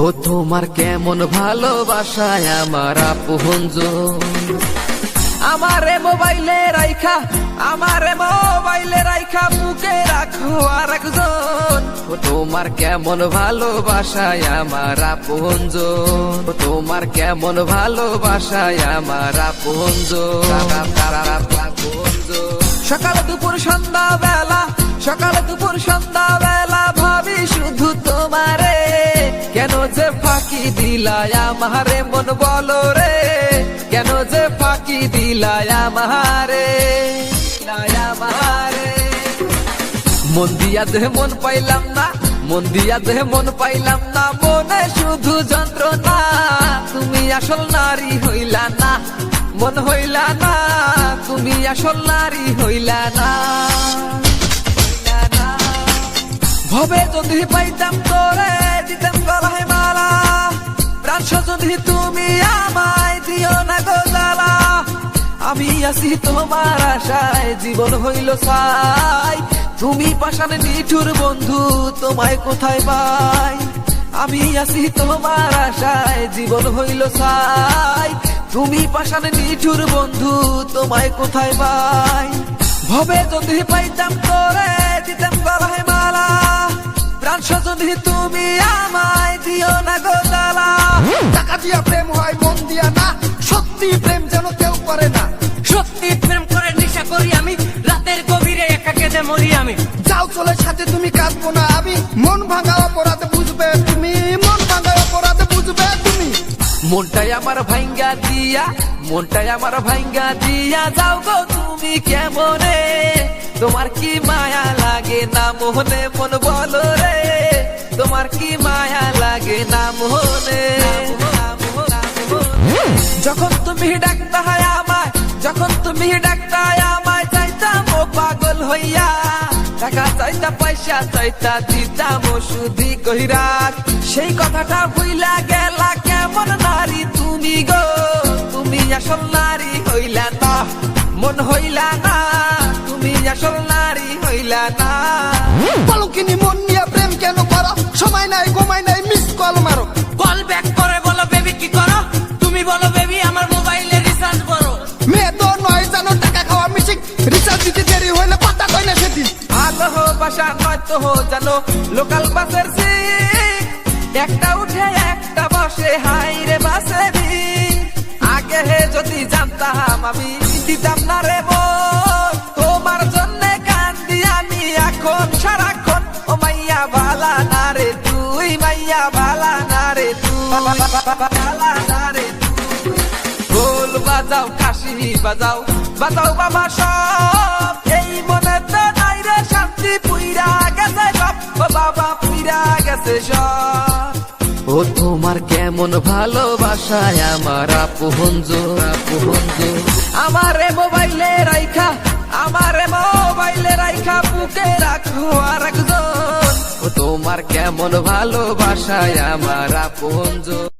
ও তোমার কেমন ভালোবাসায় আমার আপনজন, আমারে মোবাইলে রাইখা বুকে রাখো আরেকজন। ও তোমার কেমন ভালোবাসায় আমার আপনজন, ও তোমার কেমন ভালোবাসায় আমার আপনজন। সকাল দুপুর সন্ধ্যা বেলা ভাবি শুধু তোমারে, কেন যে ফাঁকি দিলাই আমারে মন বলো রে, কেন যে ফাঁকি দিলাই আমারে। মন দিয়া দেহ মন পাইলাম না, মনে শুধু যন্ত্রণা। তুমি আসল নারী হইলা না, মন হইলা না, তুমি আসল নারী হইলা না। ভবে যদি পাইতাম তোরে দিতাম গলায় মালা, প্রাণ যদি তুমি আমায় দিও না গো জ্বালা। আমি আছি তোমার আশায় জীবন হইল ছাই, তুমি পাশানে নিঠুর বন্ধু তোমায় কোথায় পাই। আমি আছি তোমার আশায় জীবন হইল ছাই, তুমি পাশানে নিঠুর বন্ধু তোমায় কোথায় পাই। ভবে যদি পাইতাম তোরে দিতাম গলায় মালা, প্রাণ যদি তুমি আমায় দিও না গো জ্বালা। টাকা দিয়া প্রেম হয় মন দিয়া না, সত্যি প্রেম যেন কেউ করে না। সত্যি প্রেম করে নেশা করি আমি, রাতের গভীরে একা কেঁদে মরি আমি। যাও চলে সাথে তুমি কাঁদবো না আমি, মন ভাঙা অপরাধ বুঝবে তুমি, মন ভাঙা অপরাধ বুঝবে তুমি। মনটাই আমার ভাঙ্গা দিয়া যাও গো তুমি কেমনে। তোমার কি মায়া লাগে না মোহনে মন বলো রে, তোমার কি মায়া লাগে না মোহনে। যখন তুমি ডাকতা আমায় চাইতাম ও পাগল হইয়া, টাকা চাইতা পয়সা চাইতা দিতাম ওষুধি কইরা। সেই কথাটা ভুইলা গেলা কেমন নারী তুমি গো, তুমি আসল নারী হইলা না, মন হইলা না, তুমি আসল নারী হইলা না। পলকিনি মন নিয়ে প্রেম কেন করো, সময় নাই ঘুমাই নাই মিস কল মারো। কল ব্যাক করে বলো বেবি কি করো, তুমি বলো বেবি আমার মোবাইলে রিচার্জ করো। মেয়ে তো নয় জানো টাকা খাওয়া মিশিক, রিচার্জ দিতে দেরি হইলে পাতা কই না সেদিন। ভালোবাসা নয় তো জানো লোকাল বাসের সিট, একটা উঠে একটা বসে হাই রে বাসে ভিড়। আগে যদি জানতাম আমি দিতাম না রে মন, তোমার জন্য কান্দি আমি এখন সারাক্ষণ। ও মাইয়া বালা না রে তুই, মাইয়া বালা না রে তুই, বালা না রে তুই। ঢোল বাজাও কাশি বাজাও বাবা সব, এই মনে তো নাই রে শান্তি, পুইরা গেছে সব ও বাবা, পুইরা গেছে সব। ও তোমার কেমন ভালোবাসায় আমার আপনজন, আমারে মোবাইলে রাইখা বুকে রাখো আরেকজন। ও তোমার কেমন ভালোবাসায় আমার আপনজন।